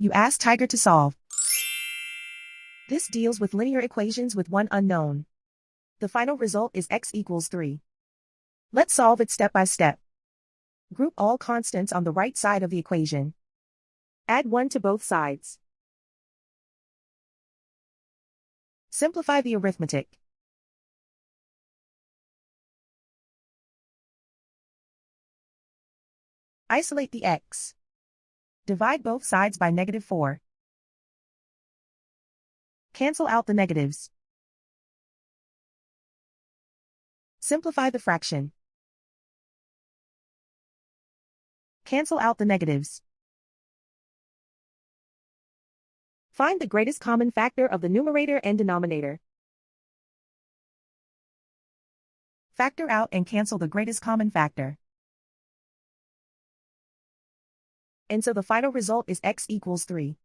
You ask Tiger to solve. This deals with linear equations with one unknown. The final result is x equals 3. Let's solve it step by step. Group all constants on the right side of the equation. Add 1 to both sides. Simplify the arithmetic. Isolate the x. Divide both sides by -4. Cancel out the negatives. Simplify the fraction. Cancel out the negatives. Find the greatest common factor of the numerator and denominator. Factor out and cancel the greatest common factor. And so the final result is x equals 3.